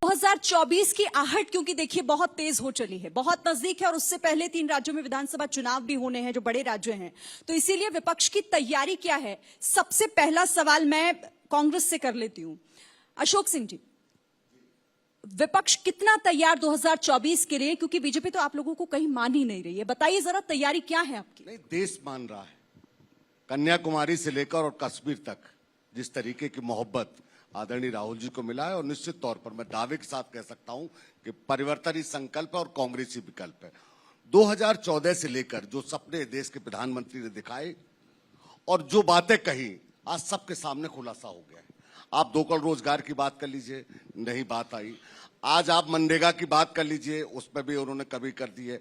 2024 की आहट क्योंकि देखिए बहुत तेज हो चली है, बहुत नजदीक है और उससे पहले 3 राज्यों में विधानसभा चुनाव भी होने हैं जो बड़े राज्य हैं, तो इसीलिए विपक्ष की तैयारी क्या है। सबसे पहला सवाल मैं कांग्रेस से कर लेती हूं। अशोक सिंह जी, विपक्ष कितना तैयार 2024 के लिए, क्योंकि बीजेपी तो आप लोगों को कहीं मान ही नहीं रही है, बताइए जरा तैयारी क्या है आपकी। नहीं, देश मान रहा है। कन्याकुमारी से लेकर और कश्मीर तक जिस तरीके की मोहब्बत आदरणीय राहुल जी को मिला है, और निश्चित तौर पर मैं दावे के साथ कह सकता हूं कि परिवर्तन ही संकल्प है और कांग्रेस ही विकल्प है। 2014 से लेकर जो सपने देश के प्रधानमंत्री ने दिखाए और जो बातें कही, आज सबके सामने खुलासा हो गया है। आप 2 करोड़ रोजगार की बात कर लीजिए, नहीं बात आई। आज आप मनरेगा की बात कर लीजिए, उस पर भी उन्होंने कमी कर दी है।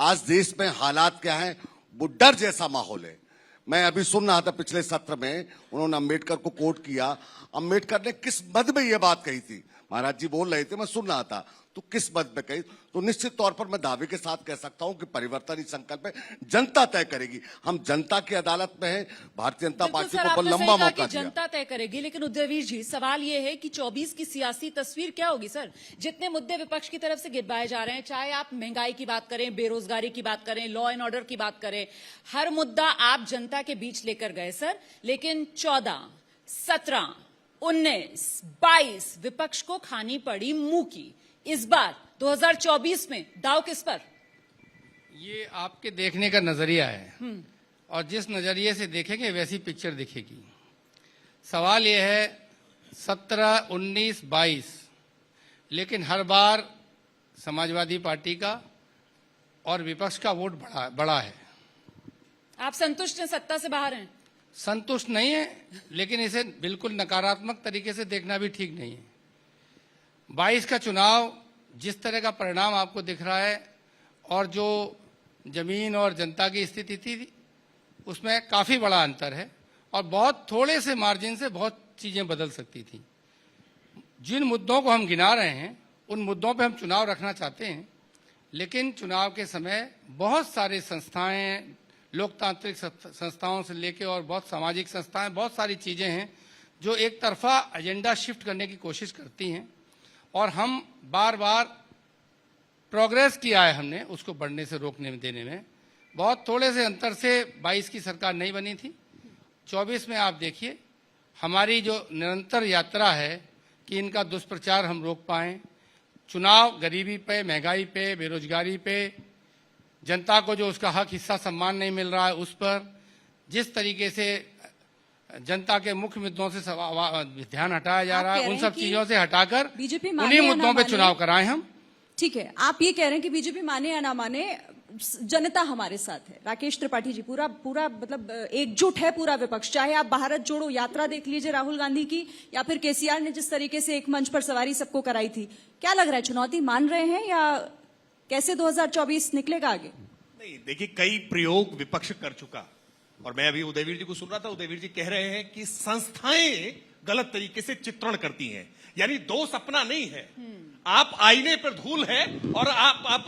आज देश में हालात क्या है, वो डर जैसा माहौल है। मैं अभी सुन रहा था, पिछले सत्र में उन्होंने अंबेडकर को कोट किया। अंबेडकर ने किस मद में ये बात कही थी, महाराज जी बोल रहे थे, मैं सुन रहा था, तो किस मद में कही। तो निश्चित तौर पर मैं दावे के साथ कह सकता हूं कि परिवर्तन ही संकल्प है, जनता तय करेगी। हम जनता की अदालत में हैं, भारतीय जनता पार्टी को बहुत लंबा मौका दिया। जनता तय करेगी, लेकिन उदयवीर जी सवाल ये है कि 24 की सियासी तस्वीर क्या होगी सर। जितने मुद्दे विपक्ष की तरफ से गिरवाए जा रहे हैं, चाहे आप महंगाई की बात करें, बेरोजगारी की बात करें, लॉ एंड ऑर्डर की बात करें, हर मुद्दा आप जनता के बीच लेकर गए सर। लेकिन 14, 17, 19, 22 विपक्ष को खानी पड़ी मुंह की। इस बार 2024 में दाव किस पर? ये आपके देखने का नजरिया है, और जिस नजरिए से देखेंगे वैसी पिक्चर दिखेगी। सवाल ये है 17, 19, 22, लेकिन हर बार समाजवादी पार्टी का और विपक्ष का वोट बड़ा है। आप संतुष्ट हैं, सत्ता से बाहर हैं? संतुष्ट नहीं है, लेकिन इसे बिल्कुल नकारात्मक तरीके से देखना भी ठीक नहीं है। 22 का चुनाव जिस तरह का परिणाम आपको दिख रहा है और जो जमीन और जनता की स्थिति थी, उसमें काफी बड़ा अंतर है और बहुत थोड़े से मार्जिन से बहुत चीजें बदल सकती थी। जिन मुद्दों को हम गिना रहे हैं, उन मुद्दों पे हम चुनाव रखना चाहते हैं, लेकिन चुनाव के समय बहुत सारे संस्थाएं, लोकतांत्रिक संस्थाओं से लेकर और बहुत सामाजिक संस्थाएं, बहुत सारी चीजें हैं जो एक तरफा एजेंडा शिफ्ट करने की कोशिश करती हैं, और हम बार बार प्रोग्रेस किया है हमने उसको बढ़ने से रोकने में देने में। बहुत थोड़े से अंतर से 22 की सरकार नहीं बनी थी। 24 में आप देखिए हमारी जो निरंतर यात्रा है कि इनका दुष्प्रचार हम रोक पाएं। चुनाव गरीबी पे, महंगाई पे, बेरोजगारी पे, जनता को जो उसका हक हिस्सा सम्मान नहीं मिल रहा है उस पर, जिस तरीके से जनता के मुख्य मुद्दों से ध्यान हटाया जा रहा है, उन सब चीजों से हटाकर उन्हीं मुद्दों पे चुनाव कराएं हम। ठीक है, आप ये कह रहे हैं कि बीजेपी माने या ना माने, जनता हमारे साथ है। राकेश त्रिपाठी जी, पूरा मतलब एकजुट है पूरा विपक्ष। चाहे आप भारत जोड़ो यात्रा देख लीजिए राहुल गांधी की, या फिर केसीआर ने जिस तरीके से एक मंच पर सवारी सबको कराई थी। क्या लग रहा है, चुनौती मान रहे हैं या कैसे 2024 निकलेगा आगे? नहीं, देखिए कई प्रयोग विपक्ष कर चुका, और मैं अभी उदयवीर जी को सुन रहा था। उदयवीर जी कह रहे हैं कि संस्थाएं गलत तरीके से चित्रण करती हैं, यानी दोष अपना नहीं है। आप आईने पर धूल है और आप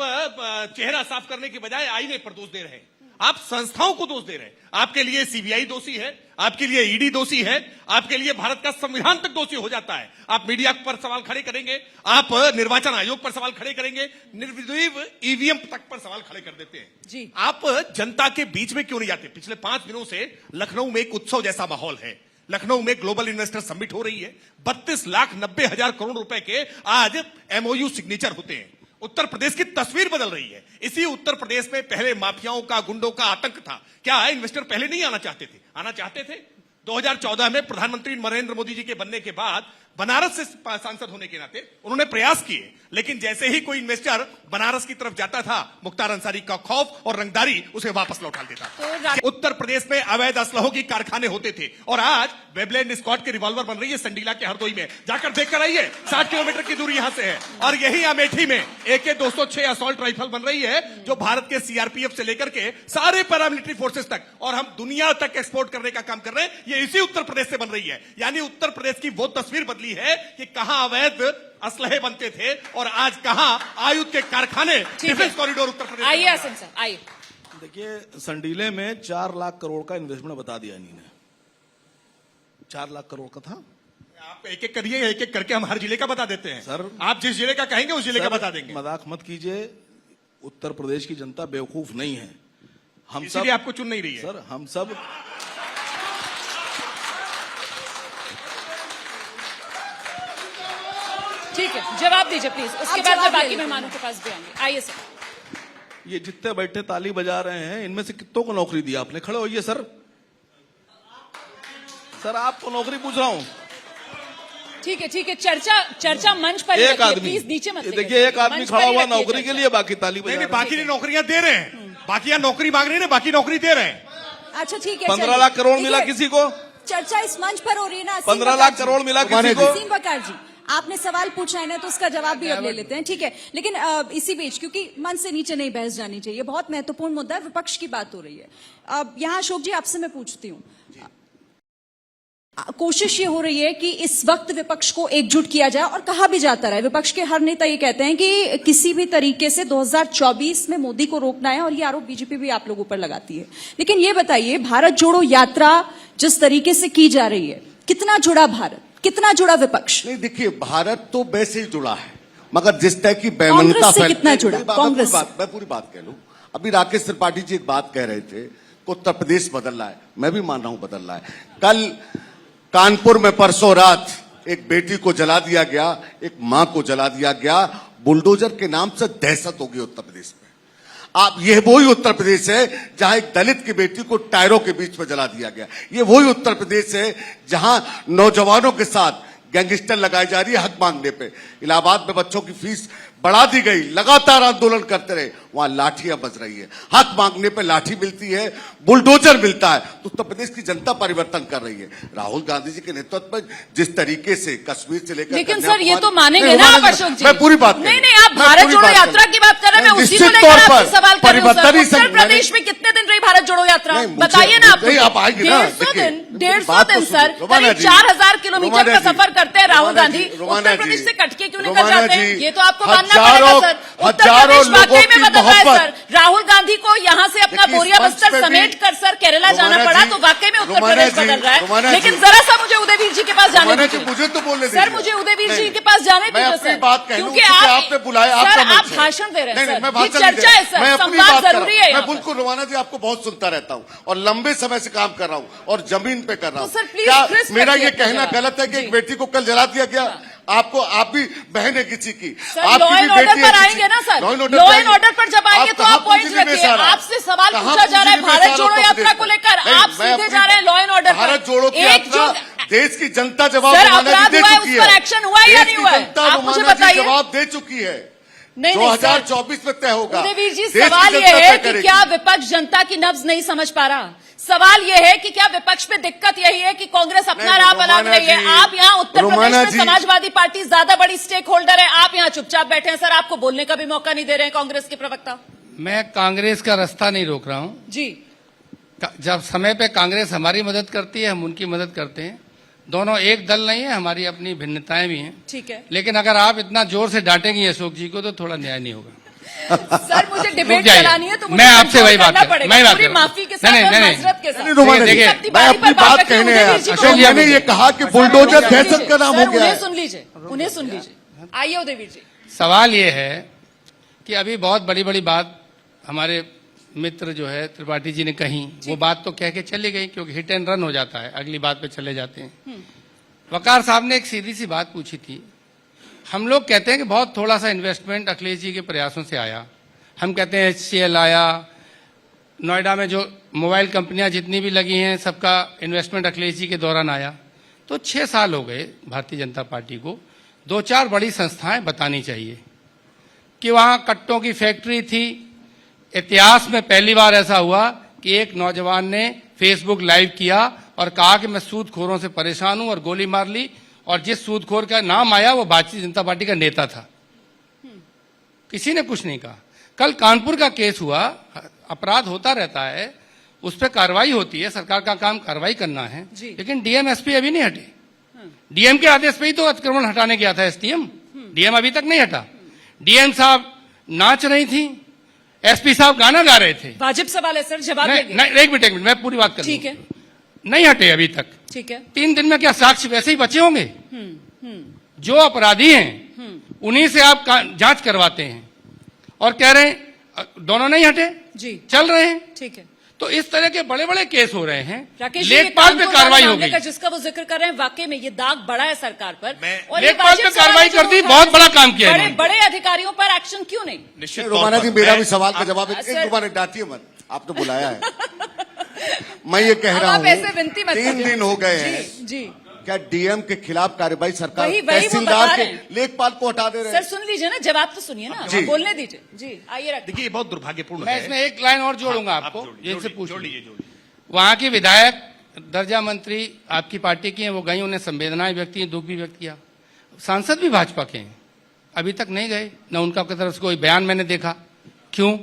चेहरा साफ करने के बजाय आईने पर दोष दे रहे हैं। आप संस्थाओं को दोष दे रहे हैं। आपके लिए सीबीआई दोषी है, आपके लिए ईडी दोषी है, आपके लिए भारत का संविधान तक दोषी हो जाता है। आप मीडिया पर सवाल खड़े करेंगे, आप निर्वाचन आयोग पर सवाल खड़े करेंगे, निर्विवाद ईवीएम तक पर सवाल खड़े कर देते हैं जी। आप जनता के बीच में क्यों नहीं जाते? पिछले 5 दिनों से लखनऊ में एक उत्सव जैसा माहौल है। लखनऊ में ग्लोबल इन्वेस्टर समिट हो रही है। 32,90,000 करोड़ रुपए के आज एमओयू सिग्नेचर होते हैं। उत्तर प्रदेश की तस्वीर बदल रही है। इसी उत्तर प्रदेश में पहले माफियाओं का, गुंडों का आतंक था। क्या इन्वेस्टर पहले नहीं आना चाहते थे? आना चाहते थे। 2014 में प्रधानमंत्री नरेंद्र मोदी जी के बनने के बाद बनारस से सांसद होने के नाते उन्होंने प्रयास किए, लेकिन जैसे ही कोई इन्वेस्टर बनारस की तरफ जाता था, मुख्तार अंसारी का खौफ और रंगदारी उसे वापस लौटा देता था। उत्तर प्रदेश में अवैध असलहों की कारखाने होते थे, और आज वेबलैंड स्कॉट के रिवॉल्वर बन रही है संडीला के हरदोई में। जाकर देख कर आइए, 60 किलोमीटर की दूरी यहां से है। और यही अमेठी में AK-206 असॉल्ट राइफल बन रही है, जो भारत के सीआरपीएफ से लेकर के सारे पैरामिलिट्री फोर्सेस तक, और हम दुनिया तक एक्सपोर्ट करने का काम कर रहे हैं। ये इसी उत्तर प्रदेश से बन रही है। यानी उत्तर प्रदेश की वो तस्वीर बदली है कि कहां अवैध असलहे बनते थे और आज कहां आयुध के कारखाने, डिफेंस कॉरिडोर उत्तर प्रदेश। आइए असम सर, आइए। देखिए, संडीले में 4 लाख करोड़ का इन्वेस्टमेंट बता दिया इन्होंने। 4 लाख करोड़ का था। आप एक एक करिए, एक एक करके हम हर जिले का बता देते हैं सर, आप जिस जिले का कहेंगे उस जिले का सर, बता देंगे। मजाक मत कीजिए। उत्तर प्रदेश की जनता बेवकूफ नहीं है। हम इसीलिए सब आपको चुन नहीं रही है। सर, हम सब ठीक है, जवाब दीजिए प्लीज, उसके आप बाद मैं जवाब ले बाकी लेते हैं। मेहमानों के पास भी आऊंगी। आइए सर। ये जितने बैठे ताली बजा रहे हैं, इनमें से कितनों को नौकरी दी आपने? खड़े होइए सर। सर, आपको नौकरी पूछ रहा हूँ। ठीक है, चर्चा मंच पर ही एक रखिए, आदमी, प्लीज नीचे मत ये रखिए। देखिए, एक आदमी मंच खड़ा पर ही हुआ रखिए नौकरी के चर्चा। लिए, बाकी ताली बजा नहीं रहे नहीं, हैं। बाकी ने नौकरियां दे रहे हैं, बाकी यहाँ नौकरी मांग रही है, बाकी नौकरी दे रहे हैं। अच्छा ठीक है, 15 चलिए। लाख करोड़ देखिए, मिला किसी को? चर्चा इस मंच पर हो रही है ना। 15 लाख करोड़ मिला किसी को? असीम बकार जी, आपने सवाल पूछा है ना, तो उसका जवाब भी अब ले लेते हैं, ठीक है। लेकिन इसी बीच, क्योंकि मन से नीचे नहीं बहस जानी चाहिए, बहुत महत्वपूर्ण मुद्दा है, विपक्ष की बात हो रही है। अब यहाँ अशोक जी आपसे मैं पूछती हूँ, कोशिश ये हो रही है कि इस वक्त विपक्ष को एकजुट किया जाए, और कहा भी जाता रहा है, विपक्ष के हर नेता ये कहते हैं कि किसी भी तरीके से 2024 में मोदी को रोकना है, और ये आरोप बीजेपी भी आप लोगों पर लगाती है। लेकिन ये बताइए, भारत जोड़ो यात्रा जिस तरीके से की जा रही है, कितना जुड़ा भारत, कितना जुड़ा विपक्ष? नहीं, देखिए, भारत तो वैसे ही जुड़ा है, मगर जिस तरह की बेमनता कांग्रेस से कितना जुड़ा? कांग्रेस से? मैं पूरी बात कह लूं। अभी राकेश त्रिपाठी जी एक बात कह रहे थे कि उत्तर प्रदेश बदल रहा है, मैं भी मान रहा हूं बदल रहा है। कल कानपुर में परसों रात एक बेटी को जला दिया गया, एक मां को जला दिया गया, बुलडोजर के नाम से दहशत होगी उत्तर प्रदेश में। आप, ये वही उत्तर प्रदेश है जहां एक दलित की बेटी को टायरों के बीच में जला दिया गया। ये वही उत्तर प्रदेश है जहां नौजवानों के साथ गैंगस्टर लगाई जा रही है हक मांगने पे। इलाहाबाद में बच्चों की फीस बढ़ा दी गई, लगातार आंदोलन करते रहे, वहां लाठियां बज रही है, हक मांगने पे लाठी मिलती है, बुलडोजर मिलता है। तो उत्तर प्रदेश की जनता परिवर्तन कर रही है। राहुल गांधी जी के नेतृत्व में जिस तरीके से कश्मीर से लेकर, लेकिन सर, ये तो मानेंगे ना आप अशोक जी? मैं पूरी बात नहीं, आप भारत जोड़ो यात्रा की बात कर रहे हैं, मैं उसी को निश्चित लेकर तौर आपसे पर सवाल कर रही हूं सर। परिवर्तन ही उत्तर प्रदेश में कितने दिन रही भारत जोड़ो यात्रा? नहीं, मुझे- बताइए ना आप। नहीं, आप आएंगे ना, 150 देखिए, दिन, 150 बात तो दिन सुनिए, सर, रोमाना करीब जी, 4000 किलोमीटर रोमाना का जी, सफर करते हैं राहुल रोमाना गांधी। जी, रोमाना उत्तर प्रदेश जी, से कटके क्यों निकल रोमाना जाते हैं? जी, ये तो आपको मानना हजारों- पड़ेगा सर। उत्तर हजारों प्रदेश वाकई लोगों में की बदल रहा है मोहब्बत। सर। राहुल गांधी को यहाँ से अपना देखिए, बोरिया इस मंच बस्तर पे भी- समेट कर सर केरला जाना रोमाना पड़ा, जी, तो वाकई में उत्तर रोमाना प्रदेश जी, बदल रहा रोमाना है। लेकिन जी। जरा सा मुझे उदयवीर जी के पास जाने रोमाना जी, दीजिए। मुझे तो बोलने सर, मुझे उदयवीर जी के पास जाने मैं दीजिए अपनी सर। बात कह लूं, क्योंकि क्योंकि आपने बुलाया, सर, आपका आप मंच है। भाषण दे रहे हैं नहीं, सर। मैं ये भाषण नहीं दे चर्चा रहा। है सर, मैं अपनी संवाद बात कर रहा जरूरी हूं। है यहाँ मैं पर। बिल्कुल रोमाना जी आपको बहुत सुनता रहता हूं, और लंबे समय से काम कर रहा हूं, और जमीन पे कर रहा हूं। तो सर, प्लीज क्या क्रिस्प मेरा रखिए ये अपना कहना जवाब। गलत है कि जी। एक बेटी को कल जला दिया गया? आपको, आप भी बहन है किसी की, सर, आपकी लॉ भी एंड ऑर्डर बेटी है पर किसी आएंगे ना sir? Law and order law पे एंड ऑर्डर पर जब आएंगे तो कहाँ आप पॉइंट पूंजीनिवेश रखिए। आ रहा है? आपसे सवाल कहाँ पूछा जा रहा है पूंजीनिवेश भारत आ रहा जोड़ो है यात्रा उत्तर को प्रदेश लेकर, में? आप मैं सीधे अपनी- जा रहे हैं लॉ एंड ऑर्डर पर। भारत जोड़ो की एक यात्रा, जो देश की जनता जवाब सर, रोमाना जी अपराध दे हुआ है, चुकी उस पर एक्शन हुआ है या देश नहीं की हुआ है? जनता आप मुझे रोमाना जी बताइए। जवाब दे चुकी है। नहीं, नहीं, सर। 2024 में तय होगा। उदयवीर जी, देश की सवाल जनता यह है तय कि करेगी। क्या विपक्ष जनता की नब्ज नहीं समझ पा रहा? सवाल यह है कि क्या विपक्ष में दिक्कत यही है कि कांग्रेस अपना नहीं, राह बना रोमाना रही है? जी, आप यहाँ उत्तर प्रदेश रोमाना में जी। समाजवादी पार्टी ज्यादा बड़ी स्टेक होल्डर है, आप यहाँ चुपचाप बैठे हैं सर, आपको बोलने का भी मौका नहीं दे रहे हैं कांग्रेस के प्रवक्ता। मैं कांग्रेस का रास्ता नहीं रोक रहा हूं। जी, जब समय पे कांग्रेस हमारी मदद करती है, हम उनकी मदद करते हैं। दोनों एक दल नहीं है, हमारी अपनी भिन्नताएं भी हैं। ठीक है लेकिन अगर आप इतना जोर से डांटेंगे अशोक जी को तो थोड़ा न्याय नहीं होगा। सर, मुझे डिबेट रुक जाइए। चलानी है तो मुझे मैं आपसे वही बात करना कर- पड़ेगा। मैं बात पूरी कर रहा हूं। माफी के साथ नहीं, और नहीं, नहीं। माजरत के साथ। नहीं, रोमाना जी, देखिए, अपनी मैं बारी अपनी पर बात रखिए, कहने उदयवीर आया। जी को अशोक जी, बोलने मैंने ये दीजिए। कहा कि सर, बुलडोजर उन्हें सुन दहशत लीजिए। का नाम सर, हो गया उन्हें है। सुन लीजिए, उन्हें सुन लीजिए। आइए उदयवीर जी। सवाल ये है कि अभी बहुत बड़ी बड़ी बात हमारे मित्र जो है त्रिपाठी जी ने कही, वो बात तो कह के चली गई, क्योंकि हिट एंड रन हो जाता है, अगली बात पे चले जाते हैं। वकार साहब ने एक सीधी सी बात पूछी थी। हम लोग कहते हैं कि बहुत थोड़ा सा इन्वेस्टमेंट अखिलेश जी के प्रयासों से आया। हम कहते हैं HCL आया, नोएडा में जो मोबाइल कंपनियां जितनी भी लगी हैं सबका इन्वेस्टमेंट अखिलेश जी के दौरान आया। तो 6 साल हो गए भारतीय जनता पार्टी को। 2-4 बड़ी संस्थाएं बतानी चाहिए कि वहां कट्टों की फैक्ट्री थी। इतिहास में पहली बार ऐसा हुआ कि एक नौजवान ने फेसबुक लाइव किया और कहा कि मैं सूदखोरों से परेशान हूं और गोली मार ली, और जिस सूदखोर का नाम आया वो भारतीय जनता पार्टी का नेता था। किसी ने कुछ नहीं कहा। कल कानपुर का केस हुआ, अपराध होता रहता है, उस पर कार्रवाई होती है, सरकार का काम कार्रवाई करना है, लेकिन डीएम एसपी अभी नहीं हटे। डीएम के आदेश पे ही तो अतिक्रमण हटाने गया था एसडीएम, डीएम अभी तक नहीं हटा। डीएम साहब नाच रही थी, एसपी साहब गाना गा रहे थे। वाजिब सवाल है सर, जवाब नहीं, देंगे। नहीं, एक मिनट मैं पूरी बात कर ठीक है, नहीं हटे अभी तक। ठीक है। 3 दिन में क्या साक्ष्य वैसे ही बचे होंगे? जो अपराधी हैं उन्हीं से आप जांच करवाते हैं और कह रहे हैं दोनों नहीं हटे, जी चल रहे हैं। ठीक है। तो इस तरह के बड़े बड़े केस हो रहे हैं। राकेश जी, ये लेखपाल पे कानपुर कार्रवाई हो मामले गई, का जिसका वो जिक्र कर रहे हैं, वाकई में ये दाग बड़ा है सरकार पर। और ये लेखपाल वाजिब पे सवाल कार्रवाई है जो कर दी, उठा बहुत रहे बड़ा हैं। काम किया बड़े इन्होंने। बड़े अधिकारियों पर एक्शन क्यों नहीं? निश्चित रोमाना जी, तौर पर मेरा मैं- भी सवाल का जवाब सर- एक दोबारा डांटिए मत, आपने बुलाया है। मैं ये कह अब रहा आप हूँ ऐसे विनती मत 3 कीजिए। दिन हो गए जी, हैं, जी क्या डीएम के खिलाफ कार्रवाई सरकार वही वो तहसीलदार बता के रहे हैं। लेखपाल को हटा दे रहे सर हैं? सुन लीजिए ना, जवाब तो सुनिए ना, जी। बोलने दीजिए। जी आइए रखिए। देखिए ये बहुत दुर्भाग्यपूर्ण मैं है। इसमें एक लाइन और जोड़ूंगा आप आपको, जोड़िए, जिनसे जोड़िए, पूछ जोड़िए, लीजिए। जोड़िए। वहां की विधायक दर्जा मंत्री आपकी पार्टी की हैं, वो गई, उन्हें संवेदनाएं व्यक्त की, दुख भी व्यक्त किया। सांसद भी भाजपा के हैं, अभी तक नहीं गए, न उनका तरफ से कोई बयान मैंने देखा। क्यों?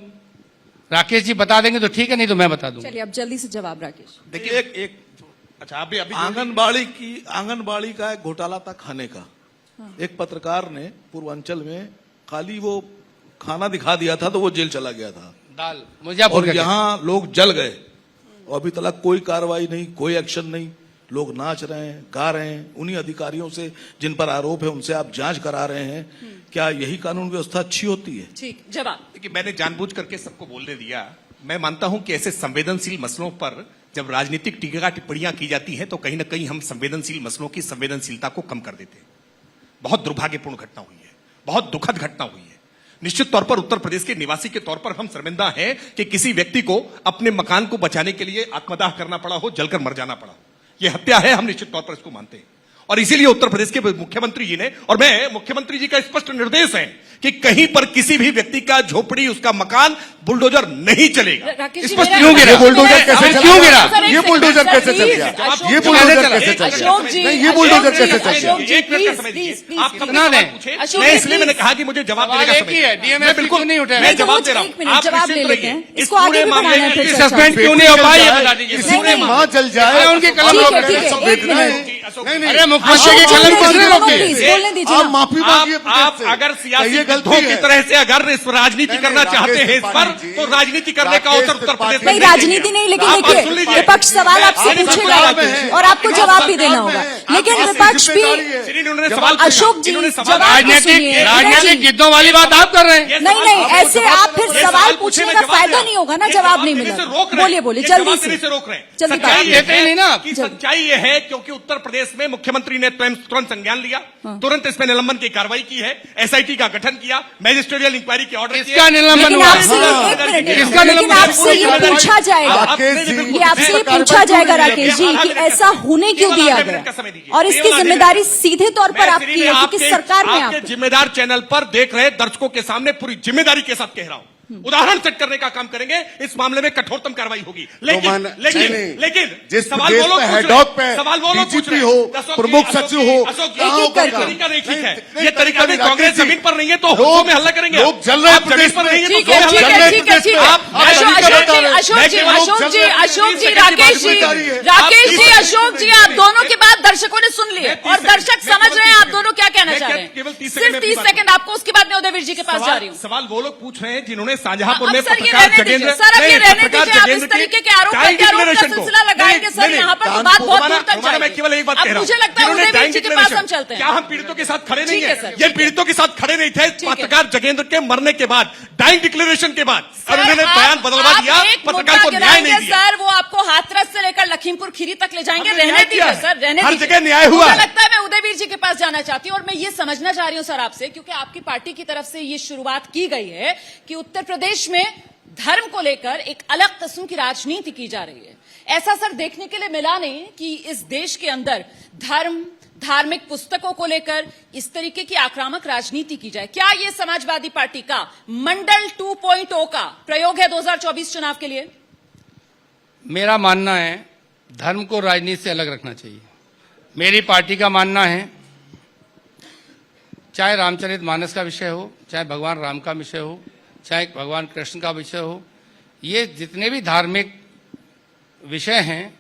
राकेश जी बता देंगे तो ठीक है, नहीं तो मैं बता दूंगा। चलिए अब जल्दी से जवाब राकेश। देखिए एक अच्छा अभी अभी आंगनबाड़ी का एक घोटाला था खाने का। एक पत्रकार ने पूर्वांचल में खाली वो खाना दिखा दिया था तो वो जेल चला गया था, दाल मुजफ्फरपुर और के यहाँ लोग जल गए और अभी तक कोई कार्रवाई नहीं, कोई एक्शन नहीं। लोग नाच रहे हैं, गा रहे हैं। उन्हीं अधिकारियों से जिन पर आरोप है उनसे आप जांच करा रहे हैं। क्या यही कानून व्यवस्था अच्छी होती है? ठीक जवाब। देखिए मैंने जानबूझ करके सबको बोलने दिया। मैं मानता हूं कि ऐसे संवेदनशील मसलों पर जब राजनीतिक टीका टिप्पणियां की जाती हैं तो कहीं ना कहीं हम संवेदनशील मसलों की संवेदनशीलता को कम कर देते हैं। बहुत दुर्भाग्यपूर्ण घटना हुई है, बहुत दुखद घटना हुई है। निश्चित तौर पर उत्तर प्रदेश के निवासी के तौर पर हम शर्मिंदा हैं कि किसी व्यक्ति को अपने मकान को बचाने के लिए आत्मदाह करना पड़ा हो, जलकर मर जाना पड़ा हो। यह हत्या है, हम निश्चित तौर पर इसको मानते हैं। और इसीलिए उत्तर प्रदेश के मुख्यमंत्री जी ने, और मैं मुख्यमंत्री जी का स्पष्ट निर्देश है कि कहीं पर किसी भी व्यक्ति का झोपड़ी, उसका मकान बुलडोजर नहीं चलेगा। राकेश जी, स्पष्ट मेरा- क्यों गिरा? ये बुलडोजर कैसे अभी चल क्यों गया? गिरा? ये बुलडोजर कैसे चल गया? ये बुलडोजर कैसे चल गया? अशोक जी, नहीं, ये बुलडोजर कैसे चल अशोक गया? जी, एक मिनट का प्लीज, समय प्लीज, दीजिए। प्लीज, आप प्लीज। कब सुना सवाल दें। पूछे, अशोक मैं जी, इसलिए मैंने प्लीज। कहा कि मुझे जवाब सवाल देने का एक ही है, समय DMS मैं बिल्कुल क्यों नहीं उठाया? मैं जवाब दे रहा एक मिनट, हूं। आप जवाब निश्चित ले लेते रहिए। हैं। इस इसको आगे पूरे भी मामले बढ़ाना में है फिर सस्पेंड बेटी क्यों नहीं हो जल पाई, ये जाए, बता दीजिए। किसी नहीं, की माँ जल जाए, अरे उनके कलम ठीक रोक है, रहे ठीक हैं। है, सब एक वेदनाएं मिनट। हैं। अशोक नहीं, जी, नहीं, अरे मुख्यमंत्री के अशोक कलम जी, किसने दोनों रोके? प्लीज, बोलने दीजिए आप ना। माफी मांगिए आप प्रदेश से। अगर सियासी कहिए गलती गलतियों की है। तरह से अगर इस राजनीति नहीं, करना नहीं, चाहते राकेश हैं इस पर, त्रिपाठी जी, तो राजनीति करने का राकेश अवसर उत्तर प्रदेश त्रिपाठी में नहीं, नहीं राजनीति नहीं, लेकिन आप देखिए सुन लीजिए। विपक्ष सवाल आपसे आप पूछेगा सरकार में राकेश, हैं। और आपको आप जवाब भी सरकार देना में होगा। हैं। लेकिन आपकी विपक्ष भी जिम्मेदारी है। श्री इन्होंने जवाब सवाल अशोक जी, इन्होंने सवाल जवाब तो सुनिए। राजनीतिक गिद्धों वाली बात आप कर रहे हैं। ये नहीं सवाल नहीं, आपको ऐसे जवाब आप फिर देने- ये सवाल सवाल पूछे पूछने में का जवाब फायदा दिया। नहीं होगा ना, ये जवाब नहीं देने मिला। से रोक रहे हैं। बोलिए बोलिए ये जल्दी जवाब से देने से रोक रहे हैं। जल्दी सच्चाई बात। ये देते ही नहीं ना आप। कि सच्चाई ये है क्योंकि उत्तर प्रदेश में मुख्यमंत्री ने तुरंत संज्ञान लिया, तुरंत इसमें निलंबन की कार्रवाई की है, एसआईटी का गठन किया, मैजिस्ट्रियल इंक्वायरी के ऑर्डर किसका निलंबन लेकिन हुआ? आपसे ये हाँ। एक मिनट, किसका लेकिन निलंबन? आपसे ये पूछा जाएगा, राकेश जी, ये आपसे ये पूछा जाएगा राकेश जी कि ऐसा होने क्यों दिया गया, और इसकी जिम्मेदारी सीधे तौर पर आपकी है क्योंकि सरकार में आपके आप जिम्मेदार चैनल पर देख रहे दर्शकों के सामने पूरी जिम्मेदारी के साथ कह रहा हूं, उदाहरण सेट करने का काम करेंगे। इस मामले में कठोरतम कार्रवाई होगी। लेकिन जिस सवाल प्रदेश वो लोग पे पूछ हेड रहे ऑफ पे हैं, सवाल वो लोग पूछ डीजीपी रहे हैं। हो, अशोक जी, प्रमुख अशोक सचिव जी, हो, अशोक जी, कहाँ एक-एक होगा? करके। तरीका नहीं ठीक है। नहीं, ये तरीका भी राकेश कांग्रेस जी, जमीन पर नहीं है तो लोग- हुक्कों में हल्ला करेंगे। लोग जल रहे हैं आप जमीन प्रदेश पर नहीं है तो ठीक हुक्कों है में ठीक हल्ला है करेंगे। ठीक है ठीक है आप- अशोक जी अशोक जी राकेश जी राकेश जी अशोक जी, आप दोनों की बात दर्शकों ने सुन ली है और दर्शक समझ रहे हैं आप दोनों क्या कहना चाह रहे केवल हैं। 30 सिर्फ 30 सेकंड आपको, उसके बाद मैं उदयवीर जी के पास जा रही हूँ। सवाल वो लोग पूछ रहे हैं जिन्होंने शाहजहांपुर अब में सर ये पत्रकार रहने दीजिए, जगेंद्र सर अब ये नहीं, रहने पत्रकार दीजिए, आप इस जगेंद्र की तरीके के आरोप डाइंग प्रत्यारोप का डिक्लेरेशन को- सिलसिला लगाएंगे सर, नहीं, यहाँ पर तो कानपुर- बात बहुत दूर तक दोबारा मैं जाएगी। केवल एक बात अब कह रहा हूं। मुझे लगता है जिन्होंने उदयवीर डाइंग जी के पास डिक्लेरेशन- हम चलते क्या हैं। हम पीड़ितों के साथ खड़े नहीं ठीक है हैं? सर, ये ठीक है। पीड़ितों के साथ खड़े नहीं थे ठीक है। पत्रकार जगेंद्र के मरने के बाद, डाइंग डिक्लेरेशन के बाद, और उन्होंने आप- बयान बदलवा आप दिया, एक पत्रकार को मुद्दा न्याय नहीं गिराएंगे दिया। सर, वो आपको हाथरस से लेकर लखीमपुर खीरी तक ले जाएंगे। हमने रहने न्याय किया दीजिए है। सर, रहने हर दीजिए। जगह न्याय हुआ मुझे है। लगता है मैं उदयवीर जी के पास जाना चाहती हूँ और मैं ये समझना चाह रही हूँ सर आपसे, क्योंकि आपकी पार्टी की तरफ से ये शुरुआत की गई है कि उत्तर प्रदेश में धर्म को लेकर एक अलग किस्म की राजनीति की जा रही है। ऐसा सर देखने के लिए मिला नहीं कि इस देश के अंदर धर्म, धार्मिक पुस्तकों को लेकर इस तरीके की आक्रामक राजनीति की जाए। क्या ये समाजवादी पार्टी का मंडल 2.0 का प्रयोग है 2024 चुनाव के लिए? मेरा मानना है धर्म को राजनीति से अलग रखना चाहिए। मेरी पार्टी का मानना है चाहे रामचरितमानस का विषय हो, चाहे भगवान राम का विषय हो, चाहे भगवान कृष्ण का विषय हो, ये जितने भी धार्मिक विषय हैं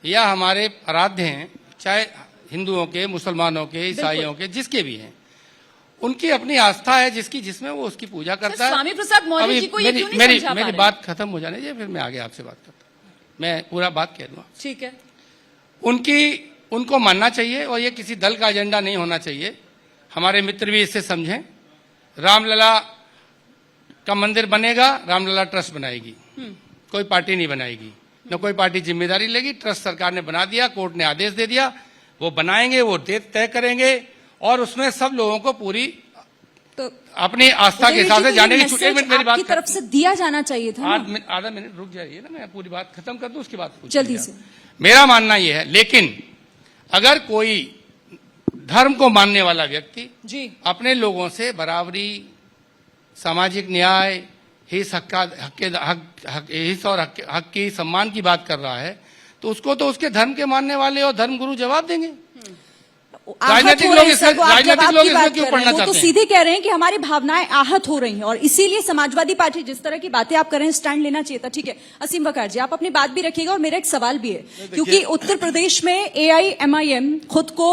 या हमारे आराध्य हैं, चाहे हिंदुओं के, मुसलमानों के, ईसाइयों के, जिसके भी हैं, उनकी अपनी आस्था है जिसकी जिसमें वो उसकी पूजा करता है। स्वामी प्रसाद मौर्य अभी जी को ये क्यों नहीं समझा पा मेरी रहे? बात खत्म हो जाने दीजिए, फिर मैं आगे आपसे बात करता हूँ। मैं पूरा बात कह दूंगा। ठीक है। उनकी उनको मानना चाहिए और ये किसी दल का एजेंडा नहीं होना चाहिए। हमारे मित्र भी इससे समझें। रामलला का मंदिर बनेगा, रामलला ट्रस्ट बनाएगी, कोई पार्टी नहीं बनाएगी, न कोई पार्टी जिम्मेदारी लेगी। ट्रस्ट सरकार ने बना दिया, कोर्ट ने आदेश दे दिया, वो बनाएंगे, वो डेट तय करेंगे और उसमें सब लोगों को पूरी तो अपनी आस्था के हिसाब से जाने की छूट। एक मिनट मेरी बात आपकी तरफ से दिया जाना चाहिए था ना। आधा मिनट रुक जाइए ना, मैं पूरी बात खत्म कर दूं, उसके बाद पूछिए जल्दी आप। से। मेरा मानना यह है, लेकिन अगर कोई धर्म को मानने वाला व्यक्ति जी अपने लोगों से बराबरी, सामाजिक न्याय, हित और हक की सम्मान की बात कर रहा है, तो उसको तो उसके धर्म के मानने वाले और धर्मगुरु जवाब देंगे। राजनीतिक लोग इसमें क्यों पढ़ना तो चाहते हैं? सीधे कह रहे हैं कि हमारी भावनाएं आहत हो रही हैं और इसीलिए समाजवादी पार्टी जिस तरह की बातें आप कर रहे हैं, स्टैंड लेना चाहिए था। ठीक है, असीम वकार जी, आप अपनी बात भी रखिएगा और मेरा एक सवाल भी है, क्योंकि उत्तर प्रदेश में AIMIM खुद को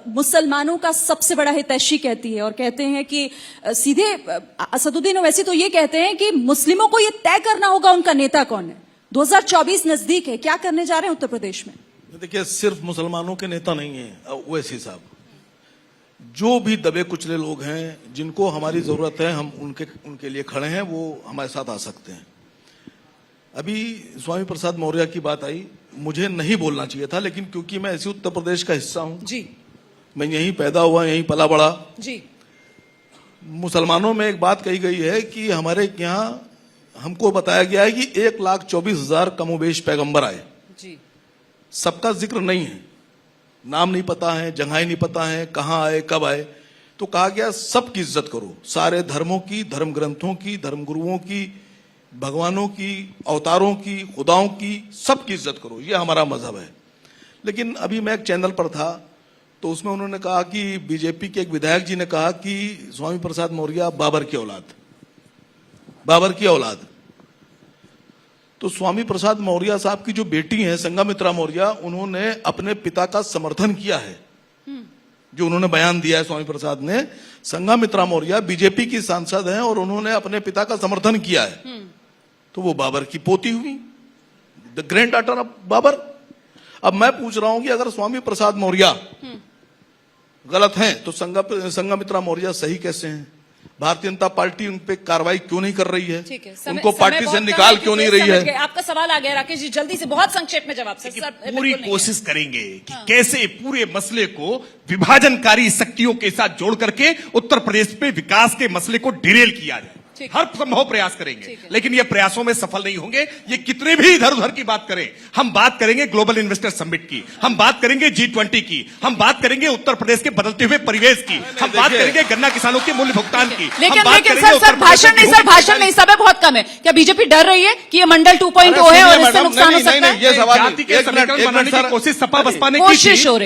मुसलमानों का सबसे बड़ा हितैषी कहती है और कहते हैं कि सीधे असदुद्दीन ओवैसी तो ये कहते हैं कि मुस्लिमों को ये तय करना होगा उनका नेता कौन है। 2024 नजदीक है, क्या करने जा रहे हैं उत्तर प्रदेश में? देखिए, सिर्फ मुसलमानों के नेता नहीं है ओवैसी साहब, जो भी दबे कुचले लोग हैं जिनको हमारी जरूरत है, हम उनके लिए खड़े हैं, वो हमारे साथ आ सकते हैं। अभी स्वामी प्रसाद मौर्य की बात आई, मुझे नहीं बोलना चाहिए था, लेकिन क्योंकि मैं इसी उत्तर प्रदेश का हिस्सा हूं, जी मैं यहीं पैदा हुआ, यहीं पला बड़ा। जी मुसलमानों में एक बात कही गई है कि हमारे यहाँ हमको बताया गया है कि 1,24,000 कमोबेश पैगंबर आए। जी सबका जिक्र नहीं है, नाम नहीं पता है, जगहें नहीं पता है, कहाँ आए, कब आए। तो कहा गया सबकी इज्जत करो, सारे धर्मों की, धर्म ग्रंथों की, धर्म गुरुओं की, भगवानों की, अवतारों की, खुदाओं की, सबकी इज्जत करो, ये हमारा मजहब है। लेकिन अभी मैं एक चैनल पर था, तो उसमें उन्होंने कहा कि बीजेपी के एक विधायक जी ने कहा कि स्वामी प्रसाद मौर्य बाबर की औलाद। तो स्वामी प्रसाद मौर्य साहब की जो बेटी हैं संघमित्रा मौर्य, उन्होंने अपने पिता का समर्थन किया है। जो उन्होंने बयान दिया है स्वामी प्रसाद ने, संघमित्रा मौर्य बीजेपी की सांसद हैं और उन्होंने अपने पिता का समर्थन किया है। तो वो बाबर की पोती हुई, the granddaughter of Babur. अब मैं पूछ रहा हूं कि अगर स्वामी प्रसाद मौर्य गलत हैं तो संघमित्रा मौर्य सही कैसे हैं? भारतीय जनता पार्टी उन पे कार्रवाई क्यों नहीं कर रही है? ठीक है, उनको पार्टी से निकाल क्यों नहीं रही है? आपका सवाल आ गया राकेश जी, जल्दी से बहुत संक्षेप में जवाब। सर पूरी कोशिश करेंगे कि कैसे पूरे मसले को विभाजनकारी शक्तियों के साथ जोड़ करके उत्तर प्रदेश में विकास के मसले को डिरेल किया जाए। हर संभव प्रयास करेंगे, लेकिन ये प्रयासों में सफल नहीं होंगे। ये कितने भी इधर उधर की बात करें, हम बात करेंगे ग्लोबल इन्वेस्टर समिट की, हम बात करेंगे G20 की, हम बात करेंगे उत्तर प्रदेश के बदलते हुए परिवेश की, हम बात करेंगे गन्ना किसानों के मूल्य भुगतान की। लेकिन सर भाषण नहीं, समय बहुत कम है। क्या बीजेपी डर रही है कि ये मंडल 2.0 है और इससे नुकसान हो सकता है? ये सवाल जाति के समीकरण बनाने की कोशिश सपा बसपा ने की कोशिश थी। हो रही है।